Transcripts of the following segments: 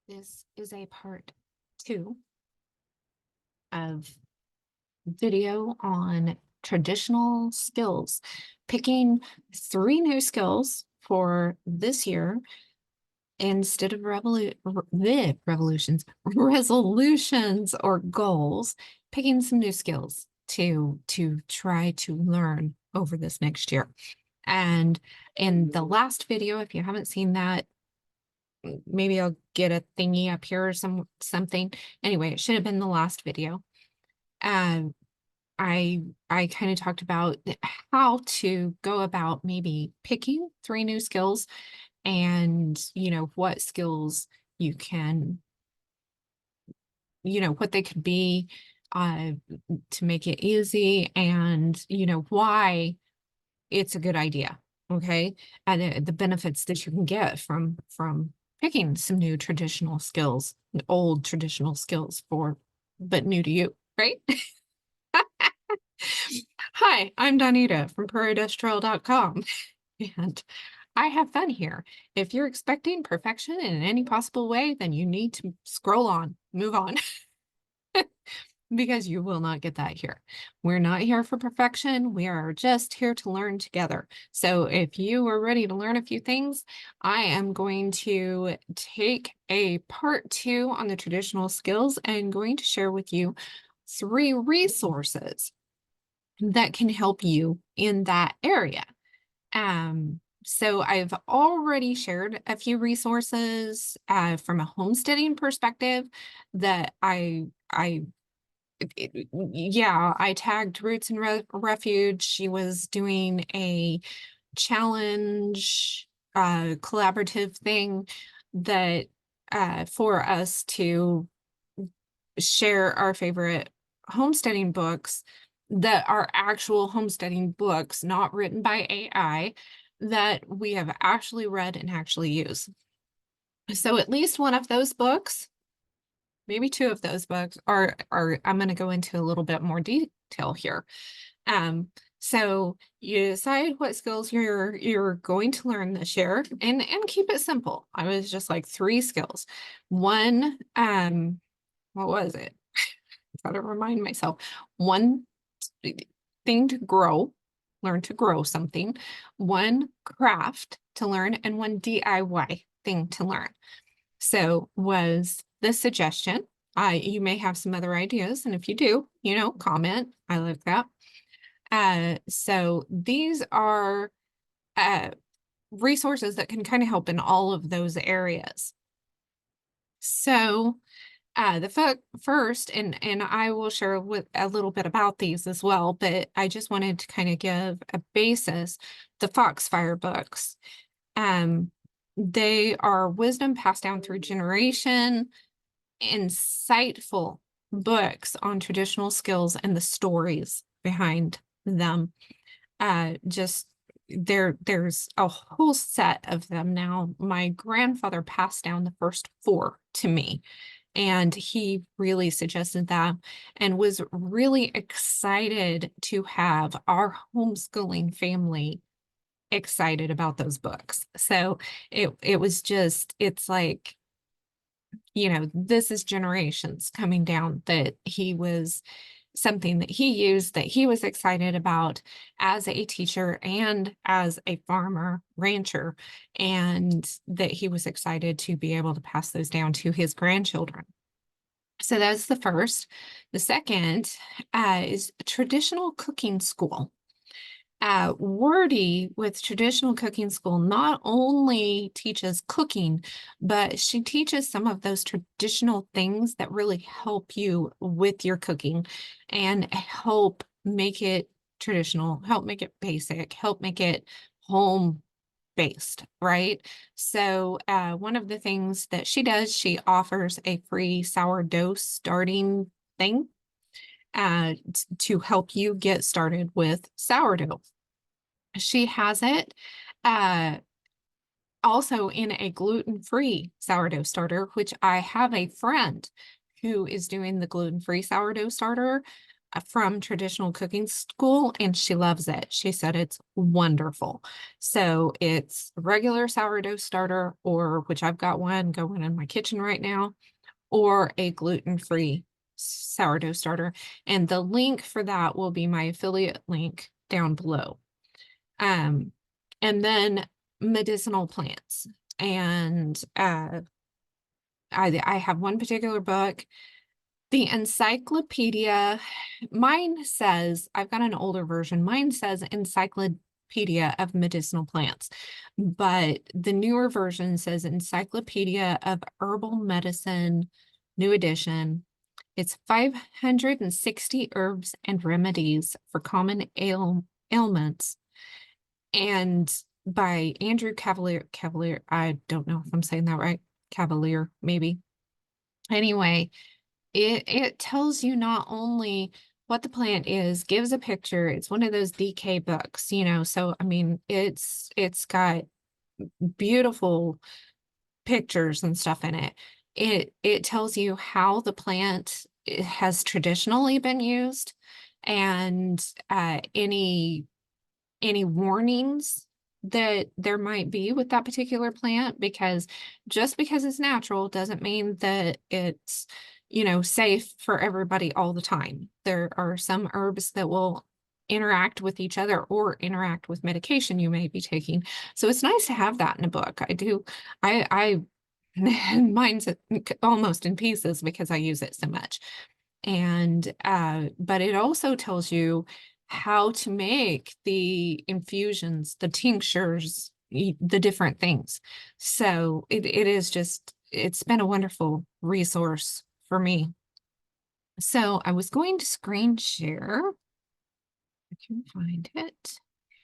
This is a part 2 of video on traditional skills, picking 3 new skills for this year instead of revolutions, resolutions or goals, picking some new skills to try to learn over this next year. And in the last video, if you haven't seen that, maybe I'll get a thingy up here or something. Anyway, it should have been the last video. Um, I kind of talked about how to go about maybe picking 3 new skills and, what skills you can, what they could be, uh, to make it easy and, why it's a good idea. Okay. And the benefits that you can get from picking some new traditional skills, old traditional skills but new to you, right? Hi, I'm Dawnita from prairieindustrial.com, and I have fun here. If you're expecting perfection in any possible way, then you need to scroll on, move on. Because you will not get that here. We're not here for perfection. We are just here to learn together. So if you are ready to learn a few things, I am going to take a part 2 on the traditional skills and going to share with you 3 resources that can help you in that area. So I've already shared a few resources from a homesteading perspective that I tagged Roots and Refuge. She was doing a challenge, collaborative thing that for us to share our favorite homesteading books that are actual homesteading books, not written by AI, that we have actually read and actually use. So at least one of those books, maybe 2 of those books are I'm going to go into a little bit more detail here. So you decide what skills you're going to learn this year and keep it simple. I was just like 3 skills. One, what was it? I gotta remind myself. One thing to grow, learn to grow something, one craft to learn, and one DIY thing to learn. So was the suggestion. You may have some other ideas, and if you do, comment. I like that. So these are resources that can kind of help in all of those areas. So the first, and I will share with a little bit about these as well, but I just wanted to kind of give a basis. The Foxfire books. They are wisdom passed down through generation, insightful books on traditional skills and the stories behind them. There's a whole set of them now. My grandfather passed down the first 4 to me, and he really suggested that and was really excited to have our homeschooling family excited about those books. So it was just, it's like, this is generations coming down that he was something that he used, that he was excited about as a teacher and as a farmer rancher, and that he was excited to be able to pass those down to his grandchildren. So that's the first. The second is traditional cooking school. Wordy with traditional cooking school not only teaches cooking, but she teaches some of those traditional things that really help you with your cooking and help make it traditional, help make it basic, help make it home based, right? So one of the things that she does, she offers a free sourdough starting thing to help you get started with sourdough. She has it also in a gluten-free sourdough starter, which I have a friend who is doing the gluten-free sourdough starter. from traditional cooking school, and she loves it. She said it's wonderful. So it's regular sourdough starter, or which I've got one going in my kitchen right now, or a gluten-free sourdough starter. And the link for that will be my affiliate link down below. And then medicinal plants. And I have one particular book, the encyclopedia. Mine says, I've got an older version. Mine says Encyclopedia of Medicinal Plants, but the newer version says Encyclopedia of Herbal Medicine, new edition. It's 560 herbs and remedies for common ailments, and by Andrew Cavalier. I don't know if I'm saying that right. Cavalier, maybe. Anyway, it tells you not only what the plant is, gives a picture. It's one of those DK books, you know. So I mean, it's got beautiful pictures and stuff in it. It tells you how the plant has traditionally been used, and any warnings that there might be with that particular plant, because just because it's natural doesn't mean that it's, you know, safe for everybody all the time. There are some herbs that will interact with each other or interact with medication you may be taking. So it's nice to have that in a book. I mine's almost in pieces because I use it so much. And but it also tells you how to make the infusions, the tinctures, the different things. So it is just, it's been a wonderful resource for me. So I was going to screen share. I can find it.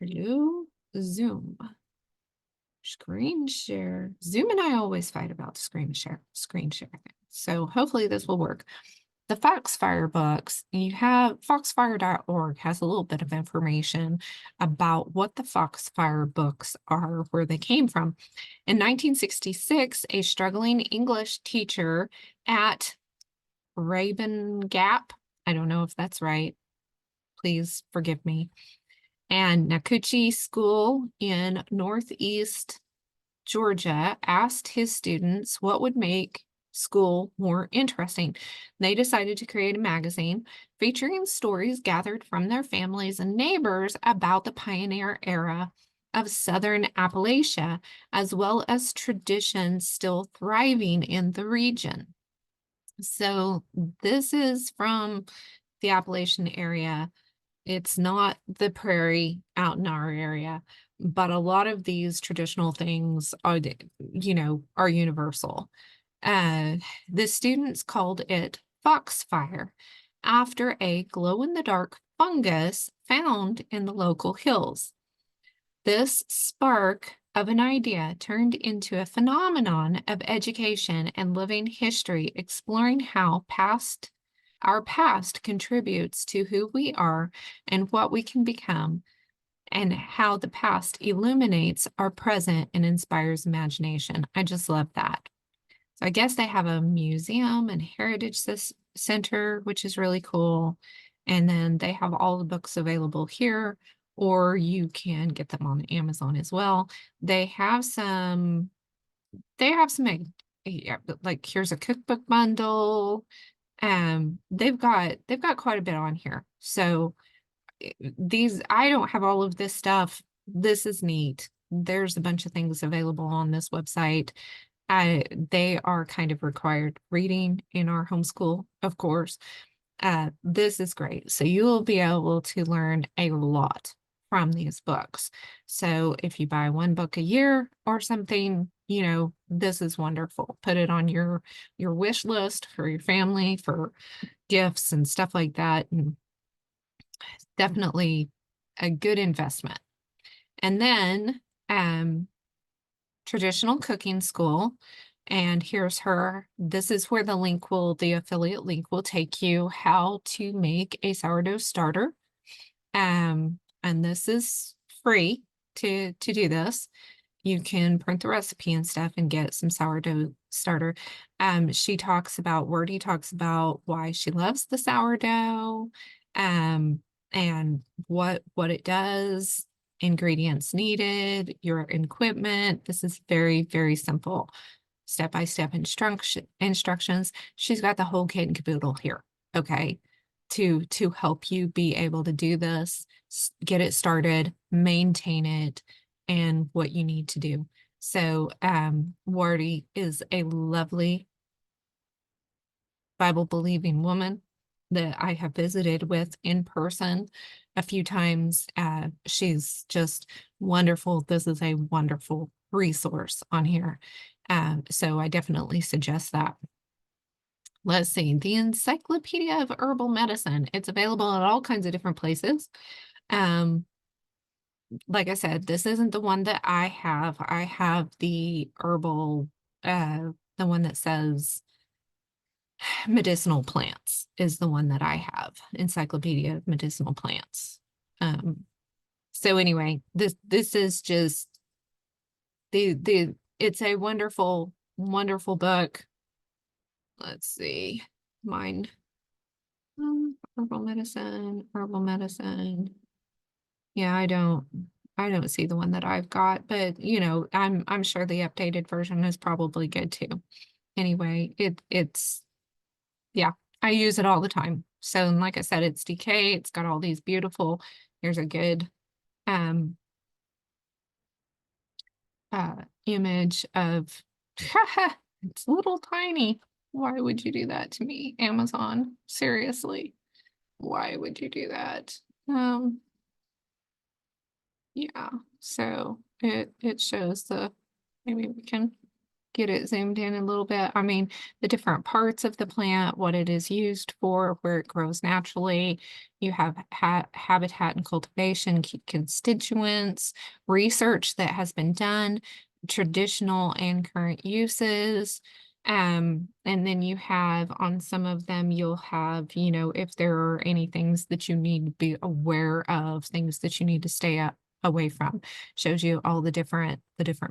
Hello, Zoom. Screen share. Zoom and I always fight about screen share thing. So hopefully this will work. The Foxfire books, you have foxfire.org has a little bit of information about what the Foxfire books are, where they came from. In 1966, a struggling English teacher at Raven Gap, I don't know if that's right, please forgive me, and Nakuchi School in Northeast Georgia asked his students what would make school more interesting. They decided to create a magazine featuring stories gathered from their families and neighbors about the pioneer era of Southern Appalachia, as well as traditions still thriving in the region. So this is from the Appalachian area. It's not the prairie out in our area, but a lot of these traditional things are, you know, are universal. The students called it Foxfire after a glow-in-the-dark fungus found in the local hills. This spark of an idea turned into a phenomenon of education and living history, exploring how our past contributes to who we are and what we can become, and how the past illuminates our present and inspires imagination. I just love that. So I guess they have a museum and heritage center, which is really cool. And then they have all the books available here, or you can get them on Amazon as well. They have some, like, here's a cookbook bundle. They've got quite a bit on here. So I don't have all of this stuff. This is neat. There's a bunch of things available on this website. They are kind of required reading in our homeschool, of course. This is great. So you will be able to learn a lot from these books. So if you buy one book a year or something, you know, this is wonderful. Put it on your wish list for your family, for gifts and stuff like that. And definitely a good investment. And then traditional cooking school. And here's her. This is where the affiliate link will take you, how to make a sourdough starter. And this is free to do this. You can print the recipe and stuff and get some sourdough starter. Wordy talks about why she loves the sourdough, and what it does, ingredients needed, your equipment. This is very, very simple. Step-by-step instructions. She's got the whole kit and caboodle here, okay, to help you be able to do this, get it started, maintain it, and what you need to do. So Wardy is a lovely Bible-believing woman that I have visited with in person a few times. She's just wonderful. This is a wonderful resource on here. So I definitely suggest that. Let's see, the Encyclopedia of Herbal Medicine. It's available at all kinds of different places. Like I said, this isn't the one that I have. I have the herbal, the one that says medicinal plants is the one that I have. Encyclopedia of Medicinal Plants. So anyway, this is just it's a wonderful, wonderful book. Let's see, mine. Herbal medicine, herbal medicine. Yeah, I don't see the one that I've got, but you know, I'm sure the updated version is probably good too. Anyway, it's yeah, I use it all the time. So like I said, it's DK, it's got all these beautiful, here's a good image of it's little tiny. Why would you do that to me, Amazon? Seriously, why would you do that? Yeah, so it shows maybe we can get it zoomed in a little bit. I mean, the different parts of the plant, what it is used for, where it grows naturally. You have habitat and cultivation, key constituents, research that has been done, traditional and current uses. And then you have on some of them, you'll have, you know, if there are any things that you need to be aware of, things that you need to stay away from. Shows you all the different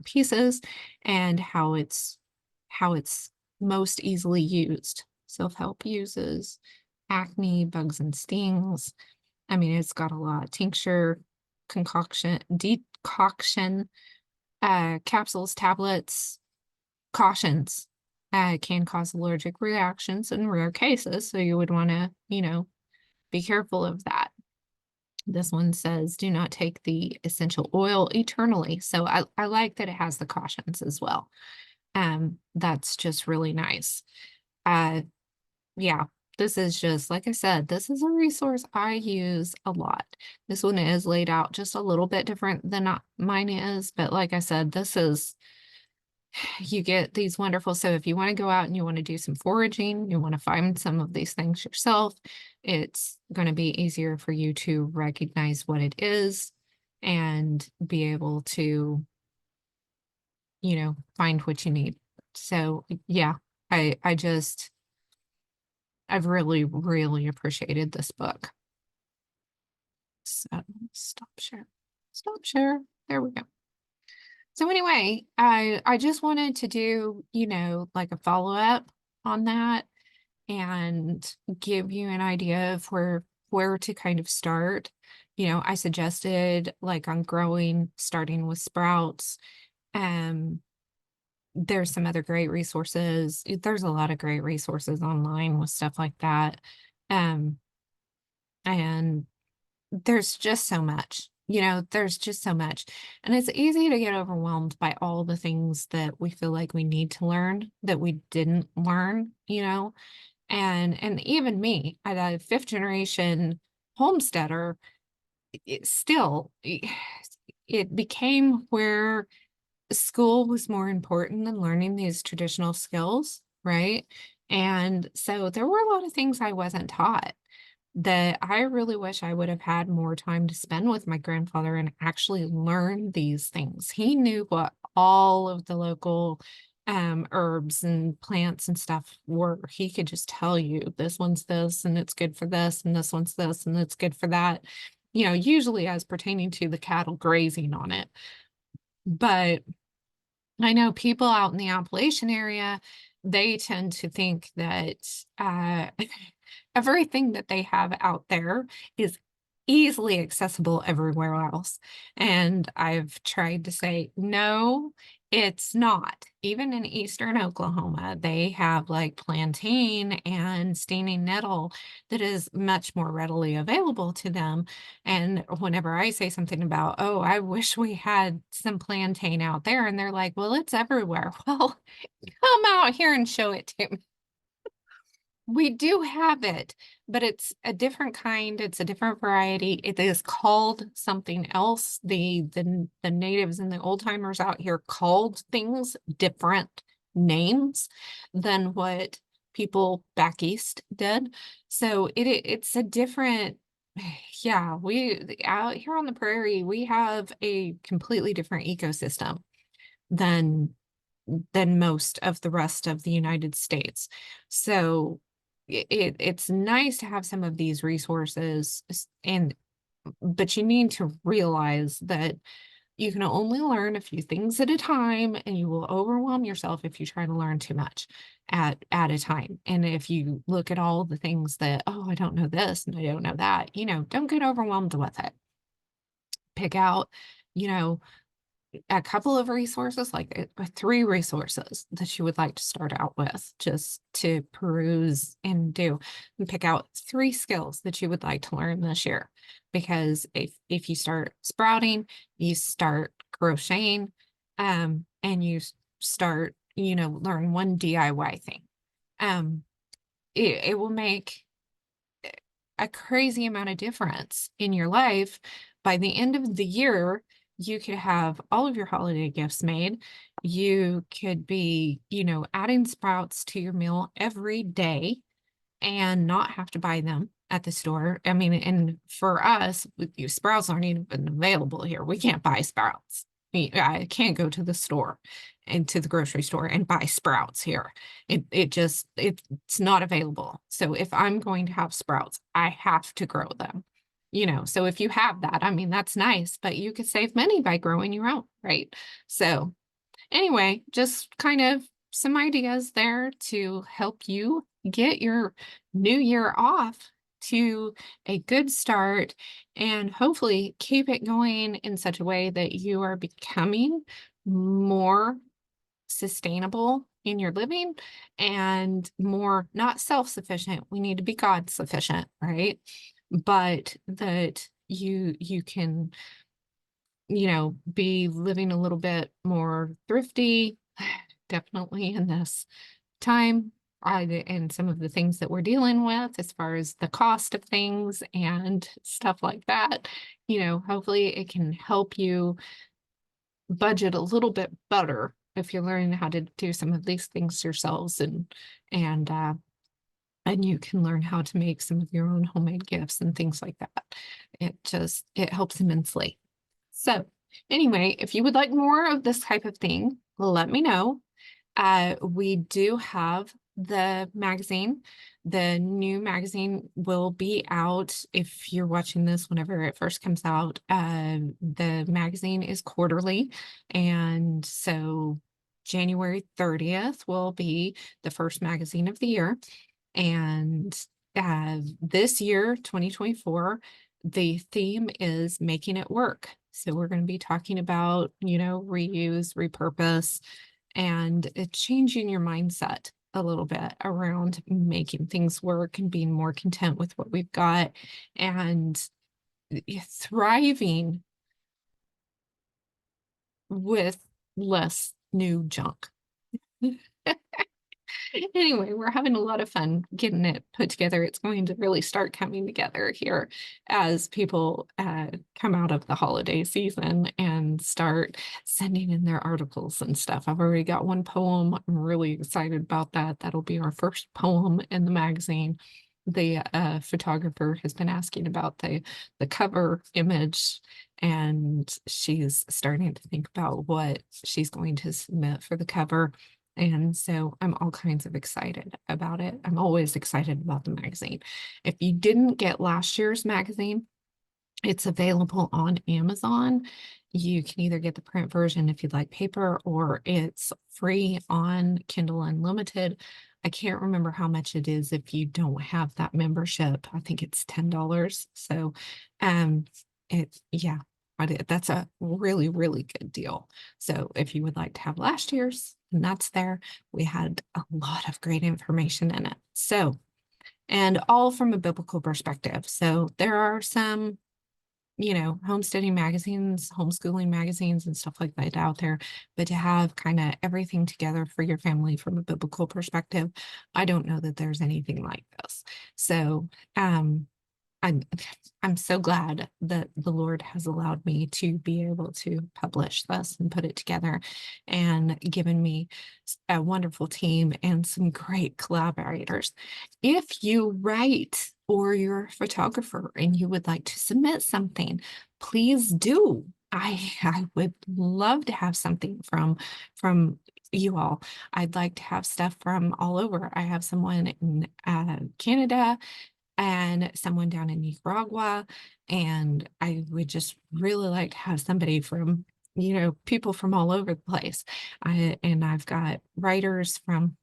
pieces and how it's most easily used. Self-help uses, acne, bugs and stings. I mean, it's got a lot. Tincture, decoction, capsules, tablets, cautions. Can cause allergic reactions in rare cases, so you would want to, you know, be careful of that. This one says, do not take the essential oil eternally. So I like that it has the cautions as well. That's just really nice. Yeah, this is just, like I said, this is a resource I use a lot. This one is laid out just a little bit different than mine is, but like I said, this is, you get these wonderful, so if you want to go out and you want to do some foraging, you want to find some of these things yourself, it's going to be easier for you to recognize what it is and be able to, you know, find what you need. So yeah, I've really, really appreciated this book. So stop share. There we go. So anyway, I just wanted to do, you know, like a follow-up on that and give you an idea of where to kind of start. You know, I suggested like on growing, starting with sprouts. There's some other great resources. There's a lot of great resources online with stuff like that. And there's just so much, you know, there's just so much. And it's easy to get overwhelmed by all the things that we feel like we need to learn that we didn't learn, you know. And even me, a fifth generation homesteader, it became where school was more important than learning these traditional skills, right? And so there were a lot of things I wasn't taught that I really wish I would have had more time to spend with my grandfather and actually learn these things. He knew what all of the local herbs and plants and stuff were. He could just tell you this one's this and it's good for this, and this one's this and it's good for that, you know, usually as pertaining to the cattle grazing on it. But I know people out in the Appalachian area, they tend to think that everything that they have out there is easily accessible everywhere else. And I've tried to say, no, it's not. Even in eastern Oklahoma, they have like plantain and stinging nettle that is much more readily available to them. And whenever I say something about, oh, I wish we had some plantain out there, and they're like, well, it's everywhere. Well, come out here and show it to me. We do have it, but it's a different kind. It's a different variety. It is called something else. The natives and the old timers out here called things different names than what people back east did. So it's a different, yeah, we out here on the prairie, we have a completely different ecosystem than most of the rest of the United States. So it's nice to have some of these resources, and but you need to realize that you can only learn a few things at a time, and you will overwhelm yourself if you try to learn too much at a time. And if you look at all the things that, oh, I don't know this and I don't know that, don't get overwhelmed with it. Pick out, you know, a couple of resources, like 3 resources that you would like to start out with, just to peruse and do, and pick out 3 skills that you would like to learn this year. Because if you start sprouting, you start crocheting, and you start, learn one DIY thing, um, it will make a crazy amount of difference in your life. By the end of the year, you could have all of your holiday gifts made. You could be, adding sprouts to your meal every day and not have to buy them at the store. I mean, and for us, sprouts aren't even available here. We can't buy sprouts. I can't go to the store and to the grocery store and buy sprouts here. It's not available. So if I'm going to have sprouts, I have to grow them. So if you have that, I mean, that's nice, but you could save money by growing your own, right? So anyway, just kind of some ideas there to help you get your new year off to a good start, and hopefully keep it going in such a way that you are becoming more sustainable in your living and more not self-sufficient. We need to be God sufficient, right? But that you can, be living a little bit more thrifty, definitely in this time, and some of the things that we're dealing with as far as the cost of things and stuff like that. Hopefully it can help you budget a little bit better if you're learning how to do some of these things yourselves, and and you can learn how to make some of your own homemade gifts and things like that. It helps immensely. So anyway, if you would like more of this type of thing, let me know. We do have the magazine. The new magazine will be out if you're watching this whenever it first comes out. The magazine is quarterly, and so January 30th will be the first magazine of the year. And this year, 2024, the theme is making it work. So we're going to be talking about, reuse, repurpose, and changing your mindset a little bit around making things work and being more content with what we've got and thriving with less new junk. Anyway, we're having a lot of fun getting it put together. It's going to really start coming together here as people come out of the holiday season and start sending in their articles and stuff. I've already got one poem. I'm really excited about that. That'll be our first poem in the magazine. The photographer has been asking about the cover image, and she's starting to think about what she's going to submit for the cover. And so I'm all kinds of excited about it. I'm always excited about the magazine. If you didn't get last year's magazine, it's available on Amazon. You can either get the print version if you'd like paper, or it's free on Kindle Unlimited. I can't remember how much it is if you don't have that membership. I think it's $10. So, um, yeah, that's a really, really good deal. So if you would like to have last year's, and that's there, we had a lot of great information in it. So, and all from a biblical perspective. So there are some, homesteading magazines, homeschooling magazines, and stuff like that out there. But to have kind of everything together for your family from a biblical perspective, I don't know that there's anything like this. So, I'm I'm so glad that the Lord has allowed me to be able to publish this and put it together and given me a wonderful team and some great collaborators. If you write or you're a photographer and you would like to submit something, please do. I would love to have something from you all. I'd like to have stuff from all over. I have someone in Canada and someone down in Nicaragua. And I would just really like to have somebody from, people from all over the place. And I've got writers from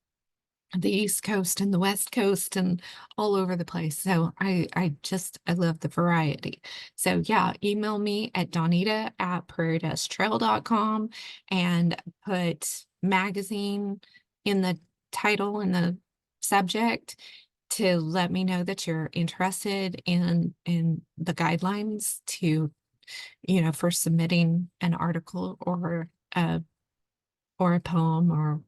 the East Coast and the West Coast and all over the place. So I love the variety. So yeah, email me at Dawnita at prairietrail.com and put magazine in the title and the subject to let me know that you're interested in the guidelines to, for submitting an article or a poem or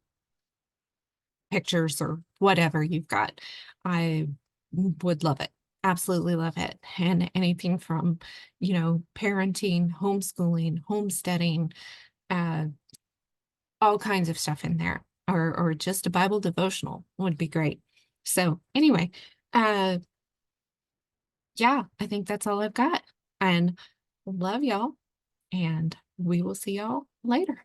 pictures or whatever you've got. I would love it. Absolutely love it. And anything from, parenting, homeschooling, homesteading, uh, all kinds of stuff in there, or just a Bible devotional would be great. So anyway, uh, yeah, I think that's all I've got. And love y'all. And we will see y'all later.